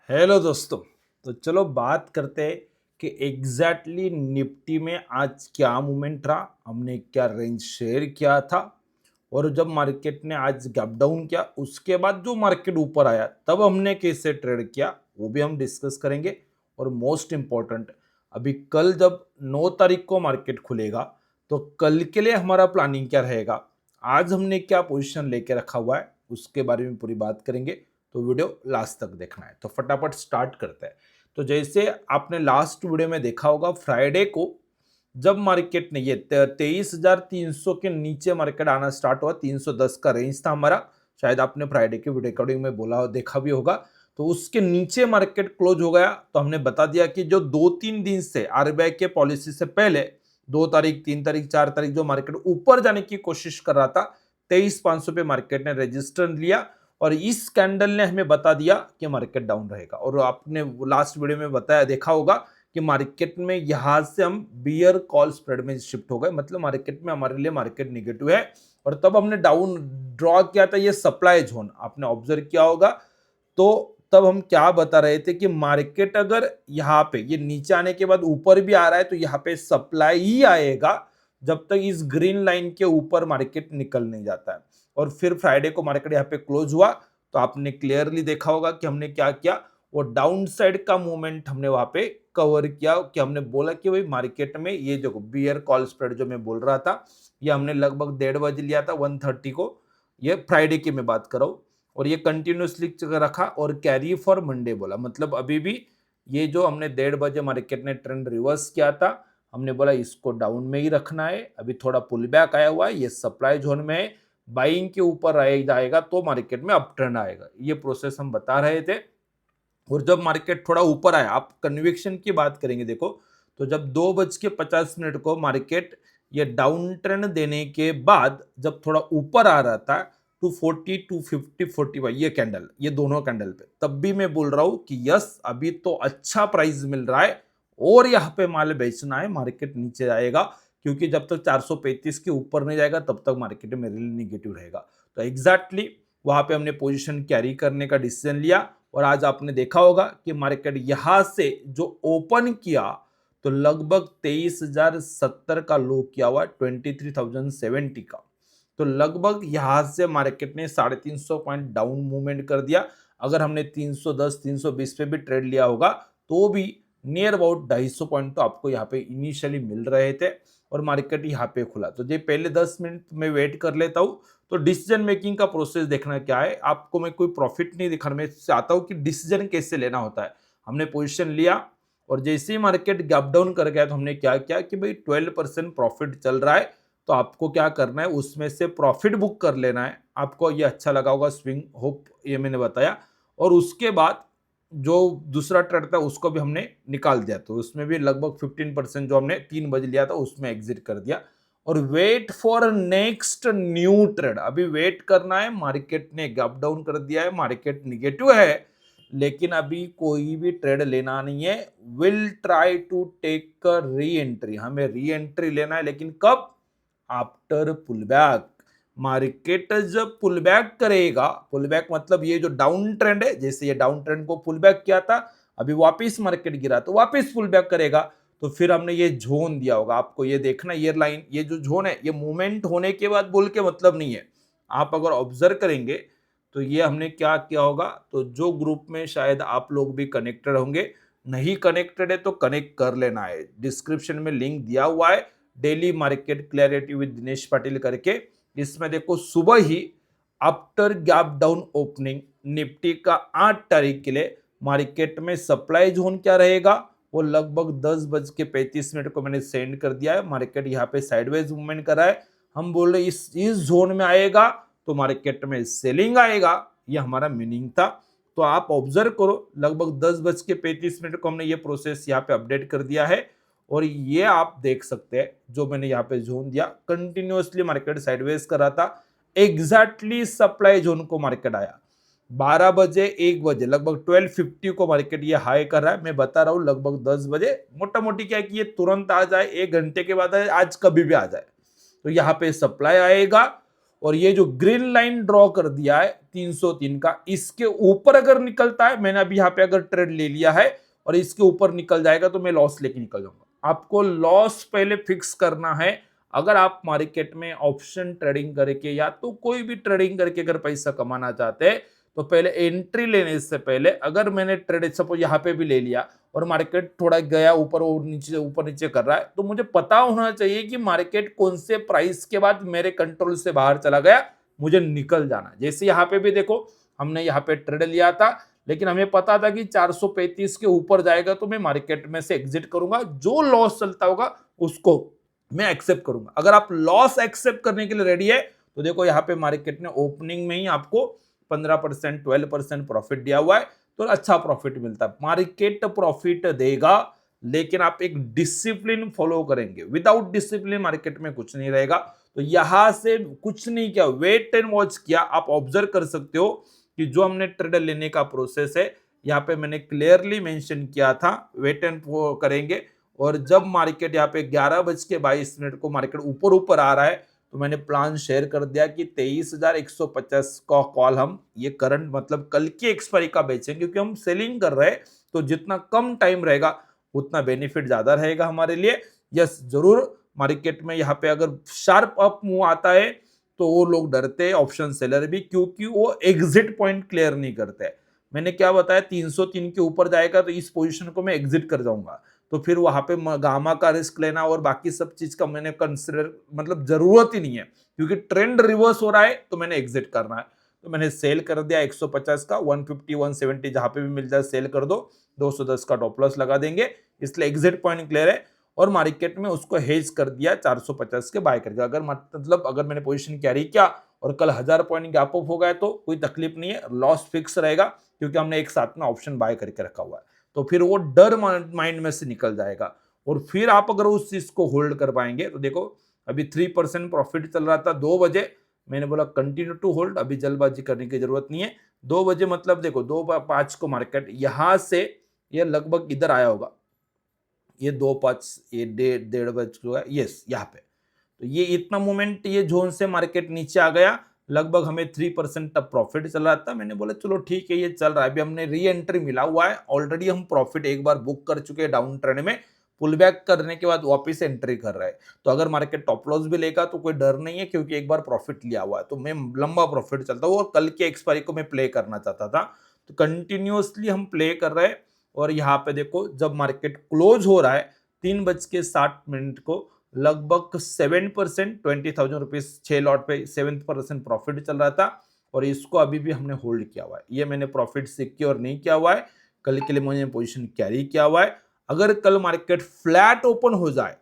Hello दोस्तों। तो चलो बात करते हैं कि एग्जैक्टली निफ्टी में आज क्या मूवमेंट रहा, हमने क्या रेंज शेयर किया था और जब मार्केट ने आज गैप डाउन किया उसके बाद जो मार्केट ऊपर आया तब हमने कैसे ट्रेड किया वो भी हम डिस्कस करेंगे। और मोस्ट इम्पॉर्टेंट, अभी कल जब 9 तारीख को मार्केट खुलेगा तो कल के लिए हमारा प्लानिंग क्या रहेगा, आज हमने क्या पोजीशन लेके रखा हुआ है उसके बारे में पूरी बात करेंगे। तो वीडियो लास्ट तक देखना है। तो फटाफट स्टार्ट करते हैं। तो जैसे आपने लास्ट वीडियो में देखा होगा, फ्राइडे को जब मार्केट ने ये 23,300 के नीचे मार्केट आना स्टार्ट हुआ, 310 का रेंज था हमारा, शायद आपने फ्राइडे के वीडियो रिकॉर्डिंग में बोला देखा भी होगा। तो उसके नीचे मार्केट क्लोज हो गया। तो हमने बता दिया कि जो 2-3 दिन से आरबीआई के पॉलिसी से पहले 2 तारीख, 3 तारीख, 4 तारीख जो मार्केट ऊपर जाने की कोशिश कर रहा था, 23,500 पे मार्केट ने रजिस्टर लिया और इस कैंडल ने हमें बता दिया कि मार्केट डाउन रहेगा। और आपने लास्ट वीडियो में बताया देखा होगा कि मार्केट में यहां से हम बियर कॉल स्प्रेड में शिफ्ट हो गए, मतलब मार्केट में हमारे लिए मार्केट निगेटिव है। और तब हमने डाउन ड्रॉ किया था ये सप्लाई जोन, आपने ऑब्जर्व किया होगा। तो तब हम क्या बता रहे थे कि मार्केट अगर यहाँ पे ये नीचे आने के बाद ऊपर भी आ रहा है तो यहाँ पे सप्लाई ही आएगा जब तक इस ग्रीन लाइन के ऊपर मार्केट निकल नहीं जाता है। और फिर फ्राइडे को मार्केट यहाँ पे क्लोज हुआ तो आपने क्लियरली देखा होगा कि हमने क्या किया, वो डाउन साइड का मूवमेंट हमने वहां पे कवर किया। कि हमने बोला कि भाई मार्केट में ये जो बियर कॉल स्प्रेड जो मैं बोल रहा था, ये हमने लगभग 1:30 लिया था 1:30 को, ये फ्राइडे की मैं बात कर रहा हूँ। और ये कंटिन्यूसली रखा और कैरी फॉर मंडे बोला, मतलब अभी भी ये जो हमने 1:30 मार्केट ने ट्रेंड रिवर्स किया था, हमने बोला इसको डाउन में ही रखना है। अभी थोड़ा पुल बैक आया हुआ है, ये सप्लाई जोन में है, बाइंग के ऊपर आए जाएगा तो मार्केट में अप ट्रेंड आएगा, ये प्रोसेस हम बता रहे थे। और जब मार्केट थोड़ा ऊपर आया, आप कन्विक्शन की बात करेंगे देखो, तो जब 2:50 को मार्केट ये डाउन ट्रेंड देने के बाद जब थोड़ा ऊपर आ रहा था 240, 250, 45 ये कैंडल, ये दोनों कैंडल पे, तब भी मैं बोल रहा हूं कि यस अभी तो अच्छा प्राइस मिल रहा है और यहाँ पे माल बेचना है, मार्केट नीचे आएगा। क्योंकि जब तक 435 के ऊपर नहीं जाएगा तब तक मार्केट मेरे लिए निगेटिव रहेगा। तो एग्जैक्टली वहां पे हमने पोजीशन कैरी करने का डिसीजन लिया। और आज आपने देखा होगा कि मार्केट यहां से जो ओपन किया तो लगभग 23,070 का लो किया हुआ, 23,070 का। तो लगभग यहां से मार्केट ने 350 पॉइंट डाउन मूवमेंट कर दिया। अगर हमने 310, 320 पे भी ट्रेड लिया होगा तो भी नियर अबाउट 250 पॉइंट तो आपको यहाँ पे इनिशियली मिल रहे थे। और मार्केट यहाँ पे खुला तो ये पहले 10 मिनट में वेट कर लेता हूँ। तो डिसीजन मेकिंग का प्रोसेस देखना क्या है, आपको मैं कोई प्रॉफिट नहीं दिखाना, मैं चाहता हूं कि डिसीजन कैसे लेना होता है। हमने पोजीशन लिया और जैसे ही मार्केट गैप डाउन कर गया तो हमने क्या किया कि भाई 12% प्रॉफिट चल रहा है, तो आपको क्या करना है उसमें से प्रॉफिट बुक कर लेना है। आपको ये अच्छा लगा होगा, स्विंग होप ये मैंने बताया। और उसके बाद जो दूसरा ट्रेड था उसको भी हमने निकाल दिया, तो उसमें भी लगभग 15% जो हमने 3 बजे लिया था उसमें एग्जिट कर दिया। और wait for next new trade, अभी वेट करना है। मार्केट ने गैप डाउन कर दिया है, मार्केट निगेटिव है, लेकिन अभी कोई भी ट्रेड लेना नहीं है। Will try to take reentry, हमें री एंट्री लेना है, लेकिन कब? After pull back. मार्केट जब पुल बैक करेगा, पुल बैक मतलब ये जो डाउन ट्रेंड है, जैसे ये डाउन ट्रेंड को पुल बैक किया था, अभी वापिस मार्केट गिरा तो वापिस पुल बैक करेगा। तो फिर हमने ये जोन दिया होगा, आपको ये देखना, ये लाइन, ये जो जोन है ये मूवमेंट होने के बाद बोल के मतलब नहीं है। आप अगर ऑब्जर्व करेंगे तो ये हमने क्या किया होगा, तो जो ग्रुप में शायद आप लोग भी कनेक्टेड होंगे, नहीं कनेक्टेड है तो कनेक्ट कर लेना है, डिस्क्रिप्शन में लिंक दिया हुआ है, daily market clarity with Dinesh Patil करके। इसमें देखो सुबह ही after gap down opening Nifty का 8 तारीख के लिए मार्केट में सप्लाई जोन क्या रहेगा, वो लगभग 10:35 को मैंने सेंड कर दिया है। मार्केट यहाँ पे साइडवेज मूवमेंट कर रहा है, हम बोल रहे इस जोन में आएगा तो मार्केट में सेलिंग आएगा, ये हमारा मीनिंग था। तो आप ऑब्जर्व करो, लगभग 10:35 को हमने ये प्रोसेस यहाँ पे अपडेट कर दिया है। और ये आप देख सकते हैं जो मैंने यहाँ पे जोन दिया, कंटिन्यूअसली मार्केट साइडवेज कर रहा था, एग्जैक्टली सप्लाई जोन को मार्केट आया 12 बजे, 1 बजे, लगभग 12:50 को मार्केट ये हाई कर रहा है। मैं बता रहा हूँ लगभग 10 बजे, मोटा मोटी क्या है कि ये तुरंत आ जाए, 1 घंटे के बाद आए, आज कभी भी आ जाए, तो यहाँ पे सप्लाई आएगा और ये जो ग्रीन लाइन ड्रॉ कर दिया है 303 का, इसके ऊपर अगर निकलता है, मैंने अभी यहाँ पे अगर ट्रेड ले लिया है और इसके ऊपर निकल जाएगा तो मैं लॉस लेके निकल जाऊंगा। आपको लॉस पहले फिक्स करना है। अगर आप मार्केट में ऑप्शन ट्रेडिंग करके या तो कोई भी ट्रेडिंग करके अगर पैसा कमाना चाहते हैं तो पहले एंट्री लेने से पहले, अगर मैंने ट्रेड सपोज यहाँ पे भी ले लिया और मार्केट थोड़ा गया ऊपर और नीचे कर रहा है, तो मुझे पता होना चाहिए कि मार्केट कौन से प्राइस के बाद मेरे कंट्रोल से बाहर चला गया, मुझे निकल जाना। जैसे यहाँ पे भी देखो, हमने यहाँ पे ट्रेड लिया था, लेकिन हमें पता था कि 435 के ऊपर जाएगा तो मैं मार्केट में से एग्जिट करूंगा, जो लॉस चलता होगा उसको मैं एक्सेप्ट करूंगा। अगर आप लॉस एक्सेप्ट करने के लिए रेडी है तो देखो यहाँ पे मार्केट ने ओपनिंग में ही आपको 15% 12% प्रॉफिट दिया हुआ है, तो अच्छा प्रॉफिट मिलता है। मार्केट प्रॉफिट देगा, लेकिन आप एक डिसिप्लिन फॉलो करेंगे। विदाउट डिसिप्लिन मार्केट में कुछ नहीं रहेगा। तो यहां से कुछ नहीं किया, वेट एंड वॉच किया। आप ऑब्जर्व कर सकते हो कि जो हमने ट्रेड लेने का प्रोसेस है, यहाँ पे मैंने क्लियरली मेंशन किया था, वेट एंड करेंगे। और जब मार्केट यहाँ पे 11:22 को मार्केट ऊपर आ रहा है, तो मैंने प्लान शेयर कर दिया कि 23,150 का कॉल हम ये करंट मतलब कल की एक्सपायरी का बेचेंगे, क्योंकि हम सेलिंग कर रहे हैं। तो जितना कम टाइम रहेगा उतना बेनिफिट ज्यादा रहेगा हमारे लिए। यस, जरूर मार्केट में यहाँ पे अगर शार्प अप मूव आता है तो वो लोग डरते हैं, ऑप्शन सेलर भी, क्योंकि वो एग्जिट पॉइंट क्लियर नहीं करते। मैंने क्या बताया, 303 के ऊपर जाएगा तो इस पोजीशन को मैं एग्जिट कर जाऊंगा, तो फिर वहां पे गामा का रिस्क लेना और बाकी सब चीज का मैंने कंसिडर मतलब जरूरत ही नहीं है, क्योंकि ट्रेंड रिवर्स हो रहा है तो मैंने एग्जिट करना है। तो मैंने सेल कर दिया 150 का, 150 170 जहां पे भी मिल जाए सेल कर दो, 210 का टॉप लॉस लगा देंगे, इसलिए एग्जिट पॉइंट क्लियर है। और मार्केट में उसको हेज कर दिया 450 के बाय करके। अगर मतलब अगर मैंने पोजीशन कैरी किया और कल 1000 पॉइंट गैप अप हो गया तो कोई तकलीफ नहीं है, लॉस फिक्स रहेगा, क्योंकि हमने एक साथ में ऑप्शन बाय करके रखा हुआ है। तो फिर वो डर माइंड में से निकल जाएगा और फिर आप अगर उस चीज को होल्ड कर पाएंगे। तो देखो, अभी 3% प्रॉफिट चल रहा था 2 बजे, मैंने बोला कंटिन्यू टू होल्ड, अभी जल्दबाजी करने की जरूरत नहीं है। 2 बजे मतलब देखो 2:05 को मार्केट यहां से ये लगभग इधर आया होगा, ये 2:05 ये 1:30 बज चुका है, यस यहाँ पे। तो ये इतना मोमेंट ये जोन से मार्केट नीचे आ गया, लगभग हमें 3% तक प्रॉफिट चल रहा था। मैंने बोला चलो ठीक है, ये चल रहा है, अभी हमने री एंट्री मिला हुआ है, ऑलरेडी हम प्रॉफिट एक बार बुक कर चुके हैं डाउन ट्रेंड में, पुल बैक करने के बाद वापस एंट्री कर रहा है। तो अगर मार्केट टॉप लॉस भी लेगा तो कोई डर नहीं है, क्योंकि एक बार प्रॉफिट लिया हुआ है। तो मैं लंबा प्रॉफिट चलता हूँ और कल की एक्सपायरी को मैं प्ले करना चाहता था, तो कंटिन्यूअसली हम प्ले कर रहे हैं। और यहाँ पे देखो, जब मार्केट क्लोज हो रहा है 3:60 को, लगभग 7% 20,000 रुपीज 6 लॉट पे 7% प्रॉफिट चल रहा था। और इसको अभी भी हमने होल्ड किया हुआ है, ये मैंने प्रॉफिट सिक्योर नहीं किया हुआ है, कल के लिए मैंने पोजीशन कैरी किया हुआ है। अगर कल मार्केट फ्लैट ओपन हो जाए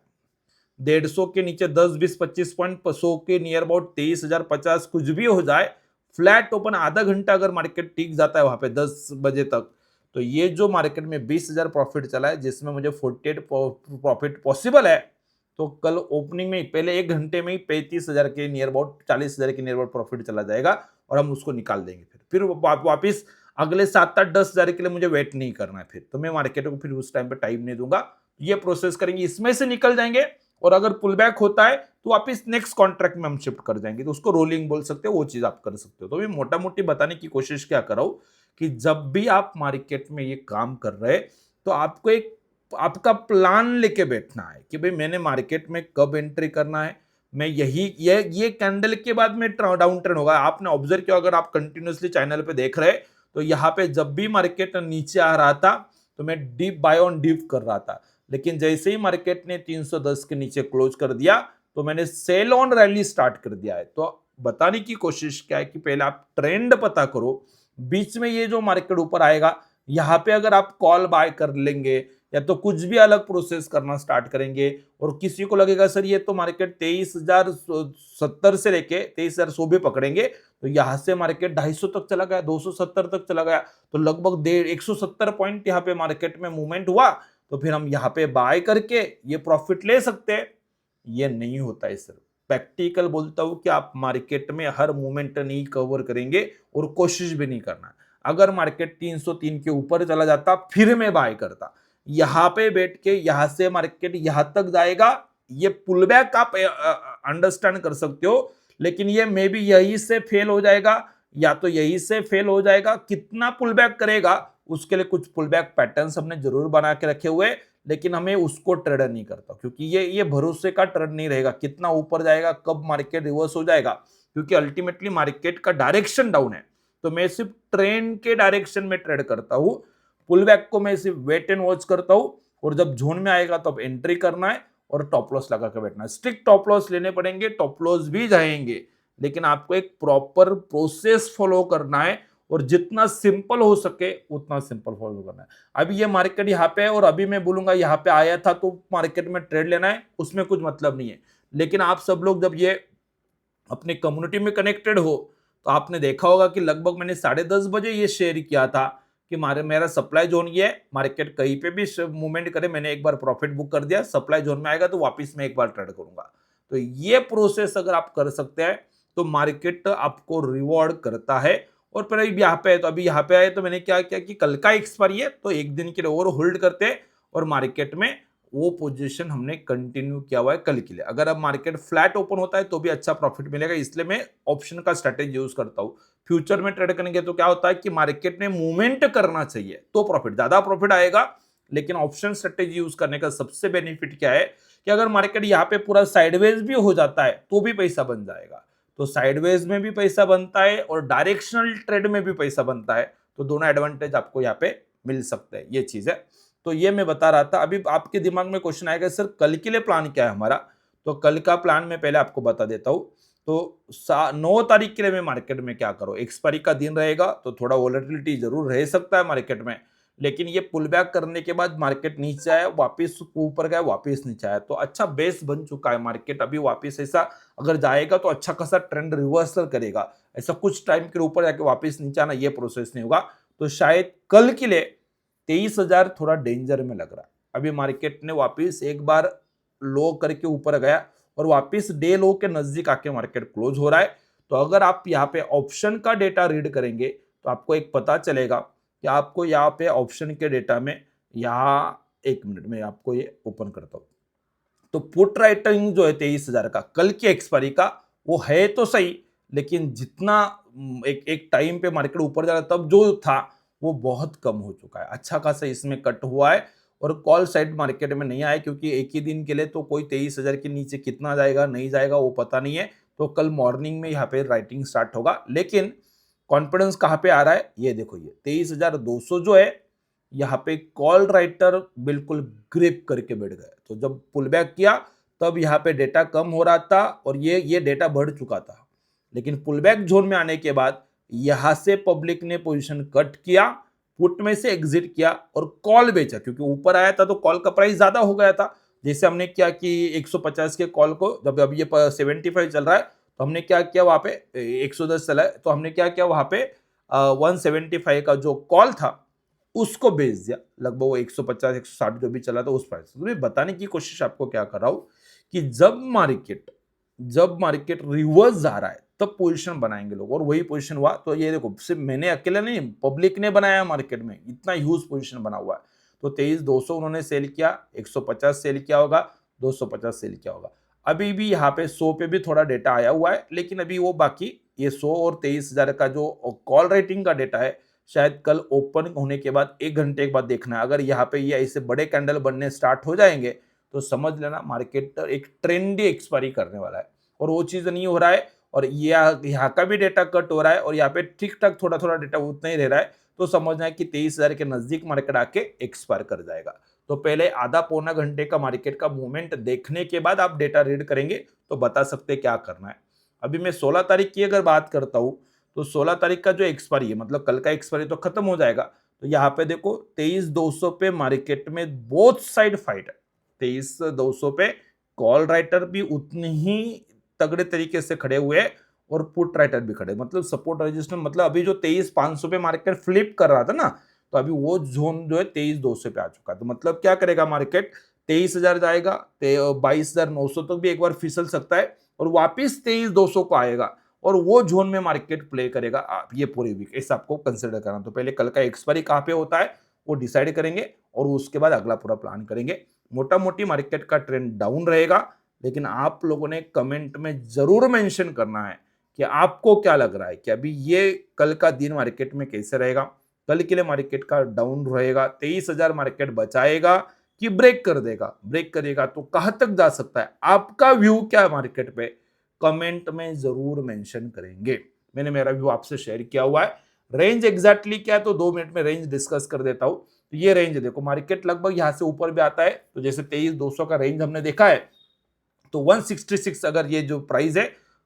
150 के नीचे 10 20 25 पॉइंट, 100 के नियर अबाउट 23,050 कुछ भी हो जाए, फ्लैट ओपन आधा घंटा अगर मार्केट टिक जाता है वहां पे 10 बजे तक, तो ये जो मार्केट में 20,000 प्रॉफिट चला है, जिसमें मुझे 48 प्रॉफिट पॉसिबल है, तो कल ओपनिंग में पहले 1 घंटे में ही 35,000 के नियर अबाउट 40,000 के नियर अबाउट प्रॉफिट चला जाएगा और हम उसको निकाल देंगे। फिर वापिस अगले 7-8-10,000 के लिए मुझे वेट नहीं करना है। फिर तो मैं मार्केट को फिर उस टाइम पे टाइम नहीं दूंगा, ये प्रोसेस करेंगे, इसमें से निकल जाएंगे। और अगर पुल बैक होता है तो वापिस नेक्स्ट कॉन्ट्रैक्ट में हम शिफ्ट कर जाएंगे, तो उसको रोलिंग बोल सकते हो, वो चीज आप कर सकते हो। तो मैं मोटा मोटी बताने की कोशिश क्या कर रहा हूं कि जब भी आप मार्केट में ये काम कर रहे तो आपको एक आपका प्लान लेके बैठना है कि भाई मैंने मार्केट में कब एंट्री करना है, मैं ये कैंडल के बाद में डाउन ट्रेंड होगा। आपने ऑब्जर्व किया, अगर आप कंटिन्यूअसली चैनल पे देख रहे तो यहाँ पे जब भी मार्केट नीचे आ रहा था तो मैं डीप बाय ऑन डीप कर रहा था, लेकिन जैसे ही मार्केट ने 310 के नीचे क्लोज कर दिया तो मैंने सेल ऑन रैली स्टार्ट कर दिया है। तो बताने की कोशिश क्या है कि पहले आप ट्रेंड पता करो, बीच में ये जो मार्केट ऊपर आएगा यहाँ पे अगर आप कॉल बाय कर लेंगे या तो कुछ भी अलग प्रोसेस करना स्टार्ट करेंगे, और किसी को लगेगा सर ये तो मार्केट 23,070 से लेके 23,100 भी पकड़ेंगे, तो यहां से मार्केट 250 तक चला गया, 270 तक चला गया, तो लगभग 170 पॉइंट यहाँ पे मार्केट में मूवमेंट हुआ, तो फिर हम यहाँ पे बाय करके ये प्रॉफिट ले सकते हैं। ये नहीं होता है सर, प्रैक्टिकल बोलता हूं कि आप मार्केट में हर मूवमेंट नहीं कवर करेंगे और कोशिश भी नहीं करना। अगर मार्केट 303 के ऊपर चला जाता फिर मैं बाय करता, यहां पे बैठ के यहां से मार्केट यहां तक जाएगा, ये पुल बैक आप अंडरस्टैंड कर सकते हो, लेकिन ये मे बी यही से फेल हो जाएगा या तो यही से फेल हो जाएगा। कितना पुल बैक करेगा उसके लिए कुछ पुल बैक पैटर्न्स हमने जरूर बना के रखे हुए, लेकिन हमें उसको ट्रेड नहीं करता क्योंकि ये भरोसे का ट्रेड नहीं रहेगा। कितना ऊपर जाएगा, कब मार्केट रिवर्स हो जाएगा, क्योंकि अल्टीमेटली मार्केट का डायरेक्शन डाउन है। तो मैं सिर्फ ट्रेंड के डायरेक्शन में ट्रेड करता हूं। पुल बैक को मैं सिर्फ वेट एंड वॉच करता हूं, और जब जोन में आएगा तब एंट्री करना है और टॉप लॉस लगा कर बैठना है। स्ट्रिक्ट टॉप लॉस लेने पड़ेंगे, टॉप लॉस भी जाएंगे, लेकिन आपको एक प्रॉपर प्रोसेस फॉलो करना है और जितना सिंपल हो सके उतना सिंपल फॉलो करना है। अभी ये मार्केट यहाँ पे है और अभी मैं बोलूंगा यहाँ पे आया था तो मार्केट में ट्रेड लेना है, उसमें कुछ मतलब नहीं है। लेकिन आप सब लोग जब ये अपने कम्युनिटी में कनेक्टेड हो तो आपने देखा होगा कि लगभग मैंने 10:30 बजे ये शेयर किया था कि मेरा सप्लाई जोन ये है, मार्केट कहीं पे भी मूवमेंट करे, मैंने एक बार प्रॉफिट बुक कर दिया, सप्लाई जोन में आएगा तो वापस मैं एक बार ट्रेड करूंगा। तो ये प्रोसेस अगर आप कर सकते हैं तो मार्केट आपको रिवॉर्ड करता है। और फिर अभी यहाँ पे है तो अभी यहाँ पे आए तो मैंने क्या किया कि कल का एक्सपायरी है तो एक दिन के लिए और होल्ड करते हैं, और मार्केट में वो पोजीशन हमने कंटिन्यू किया हुआ है कल के लिए। अगर अब मार्केट फ्लैट ओपन होता है तो भी अच्छा प्रॉफिट मिलेगा, इसलिए मैं ऑप्शन का स्ट्रेटेजी यूज करता हूं। फ्यूचर में ट्रेड करेंगे तो क्या होता है कि मार्केट ने मूवमेंट करना चाहिए तो ज्यादा प्रॉफिट आएगा। लेकिन ऑप्शन स्ट्रेटेजी यूज करने का सबसे बेनिफिट क्या है कि अगर मार्केट यहाँ पे पूरा साइडवेज भी हो जाता है तो भी पैसा बन जाएगा। तो साइडवेज में भी पैसा बनता है और डायरेक्शनल ट्रेड में भी पैसा बनता है, तो दोनों एडवांटेज आपको यहाँ पे मिल सकते हैं। ये चीज है, तो ये मैं बता रहा था। अभी आपके दिमाग में क्वेश्चन आएगा सर कल के लिए प्लान क्या है हमारा, तो कल का प्लान मैं पहले आपको बता देता हूँ। तो 9 तारीख के लिए मैं मार्केट में क्या करूँ, एक्सपायरी का दिन रहेगा तो थोड़ा वॉलेटिलिटी जरूर रह सकता है मार्केट में, लेकिन ये पुल बैक करने के बाद मार्केट नीचे आया, वापस ऊपर गया, वापस नीचे आया, तो अच्छा बेस बन चुका है मार्केट। अभी वापस ऐसा अगर जाएगा तो अच्छा खासा ट्रेंड रिवर्सल करेगा। ऐसा कुछ टाइम के ऊपर जाके वापस नीचे आना ये प्रोसेस नहीं होगा। तो शायद कल के लिए 23,000 थोड़ा डेंजर में लग रहा है। अभी मार्केट ने वापस एक बार लो करके ऊपर गया और वापस डे लो के नजदीक आके मार्केट क्लोज हो रहा है। तो अगर आप यहाँ पे ऑप्शन का डेटा रीड करेंगे तो आपको एक पता चलेगा कि आपको यहाँ पे ऑप्शन के डेटा में, यहाँ 1 मिनट में आपको ये ओपन करता हूं, तो पुट राइटिंग जो है 23,000 का कल की एक्सपायरी का, वो है तो सही, लेकिन जितना एक टाइम पे मार्केट ऊपर जा रहा तब जो था वो बहुत कम हो चुका है। अच्छा खासा इसमें कट हुआ है और कॉल साइड मार्केट में नहीं आया, क्योंकि एक ही दिन के लिए तो कोई 23,000 के नीचे कितना जाएगा नहीं जाएगा वो पता नहीं है। तो कल मॉर्निंग में यहाँ पे राइटिंग स्टार्ट होगा, लेकिन कॉन्फिडेंस कहाँ पे आ रहा है ये देखो, ये 23,200 जो है यहाँ पे कॉल राइटर बिल्कुल ग्रिप करके बैठ गए। तो जब पुल बैक किया तब यहाँ पे डेटा कम हो रहा था और ये डेटा बढ़ चुका था, लेकिन पुल बैक जोन में आने के बाद यहां से पब्लिक ने पोजीशन कट किया, पुट में से एग्जिट किया और कॉल बेचा, क्योंकि ऊपर आया था तो कॉल का प्राइस ज्यादा हो गया था। जैसे हमने क्या कि 150 के कॉल को, जब अभी ये 75 चल रहा है तो हमने क्या किया वहां पे 110 चला है तो हमने क्या किया वहां पे 175 का जो कॉल था उसको बेच दिया, लगभग वो 150 160 जो भी चला था उस प्राइस। तो मैं बताने की कोशिश आपको क्या कर रहा हूं कि जब मार्केट रिवर्स जा रहा है तब पोजीशन बनाएंगे लोग, और वही पोजीशन हुआ। तो ये देखो सिर्फ मैंने अकेले नहीं, पब्लिक ने बनाया मार्केट में, इतना ह्यूज पोजीशन बना हुआ है। तो 23,200 उन्होंने सेल किया, 150 सेल किया होगा, 250 सेल किया होगा। अभी भी यहाँ पे 100 पे भी थोड़ा डेटा आया हुआ है, लेकिन अभी वो बाकी ये 100 और 23,000 का जो कॉल रेटिंग का डेटा है शायद कल ओपन होने के बाद 1 घंटे के बाद देखना है। अगर यहाँ पे ये ऐसे बड़े कैंडल बनने स्टार्ट हो जाएंगे तो समझ लेना मार्केट एक ट्रेंडी एक्सपायरी करने वाला है, और वो चीज नहीं हो रहा है। और यहाँ का भी डेटा कट हो रहा है और यहाँ पे ठीक ठाक थोड़ा थोड़ा डेटा उतना ही रह रहा है, तो समझना है कि 23,000 के नजदीक मार्केट आके एक्सपायर कर जाएगा। तो पहले आधा पौना घंटे का मार्केट का मूवमेंट देखने के बाद आप डेटा रीड करेंगे तो बता सकते हैं क्या करना है। अभी मैं 16 तारीख की अगर बात करता हूँ तो 16 तारीख का जो एक्सपायरी है, मतलब कल का एक्सपायरी तो खत्म हो जाएगा। तो यहाँ पे देखो 23,200 पे मार्केट में बोथ साइड फाइट है। 23,200 पे कॉल राइटर भी उतनी ही तगड़े तरीके से खड़े हुए और पुट राइटर भी खड़े, मतलब सपोर्ट रेजिस्टेंस, मतलब अभी जो 23,500 पे मार्केट फ्लिप कर रहा था ना, तो अभी वो जोन जो है 23,200 पे आ चुका है। तो मतलब क्या करेगा मार्केट, 23,000 जाएगा, 22,900 तक भी एक बार फिसल सकता है और वापिस 23,200 को आएगा और वो जोन में मार्केट प्ले करेगा आप ये पूरी वीक, ऐसा आपको कंसिडर करना। तो पहले कल का एक्सपायरी कहाँ पे होता है वो डिसाइड करेंगे और उसके बाद अगला पूरा प्लान करेंगे। मोटा मोटी मार्केट का ट्रेंड डाउन रहेगा, लेकिन आप लोगों ने कमेंट में जरूर मेंशन करना है कि आपको क्या लग रहा है कि अभी ये कल का दिन मार्केट में कैसे रहेगा, कल के लिए मार्केट का डाउन रहेगा, 23,000 मार्केट बचाएगा कि ब्रेक कर देगा, ब्रेक करेगा तो कहां तक जा सकता है, आपका व्यू क्या है मार्केट पे, कमेंट में जरूर मेंशन करेंगे। मैंने मेरा व्यू आपसे शेयर किया हुआ है। रेंज एग्जैक्टली क्या है तो 2 मिनट में रेंज डिस्कस कर देता हूं। तो ये रेंज देखो, मार्केट लगभग यहां से ऊपर भी आता है, तो जैसे 23,200 का रेंज हमने देखा है, तो 166 अगर ये जो प्राइस है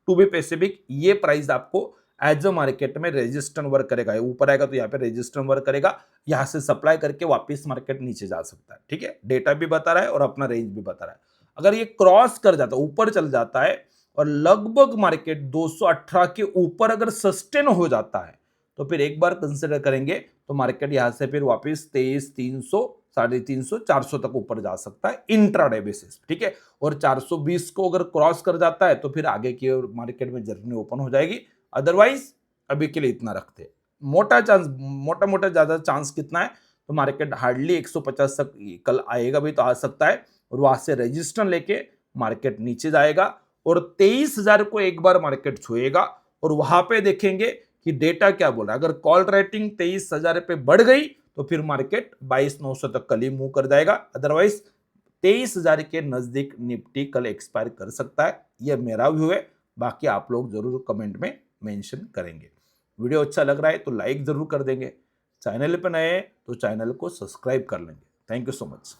टू बी पैसिफिक, ये प्राइस आपको एज अ मार्केट में रेजिस्टेंस वर्क करेगा, ऊपर आएगा तो यहाँ पे रेजिस्टेंस वर्क करेगा, यहां से सप्लाई करके वापस मार्केट नीचे जा सकता है। ठीक है, डेटा भी बता रहा है और अपना रेंज भी बता रहा है। अगर ये क्रॉस कर जाता है, ऊपर चल जाता है और लगभग मार्केट 218 के ऊपर अगर सस्टेन हो जाता है, तो फिर एक बार कंसिडर करेंगे, तो मार्केट यहां से फिर वापस 23,300, 350, 400 तक ऊपर जा सकता है इंट्राडे बेसिस। ठीक है, और 420 को अगर क्रॉस कर जाता है तो फिर आगे की मार्केट में जर्नी ओपन हो जाएगी। अदरवाइज अभी के लिए इतना रखते हैं। मोटा चांस, मोटा मोटा ज्यादा चांस कितना है, तो मार्केट हार्डली 150 तक कल आएगा भी तो आ सकता है, और वहां से रजिस्टर लेके मार्केट नीचे जाएगा और 23,000 को एक बार मार्केट छुएगा, और वहां पे देखेंगे कि डेटा क्या बोल रहा है। अगर कॉल रेटिंग 23,000 पे बढ़ गई तो फिर मार्केट 22,900 तक कल ही मूव कर जाएगा। अदरवाइज 23,000 के नजदीक निफ्टी कल एक्सपायर कर सकता है, यह मेरा व्यू है। बाकी आप लोग जरूर कमेंट में मेंशन करेंगे। वीडियो अच्छा लग रहा है तो लाइक जरूर कर देंगे, चैनल पर नए हैं तो चैनल को सब्सक्राइब कर लेंगे। Thank you so much.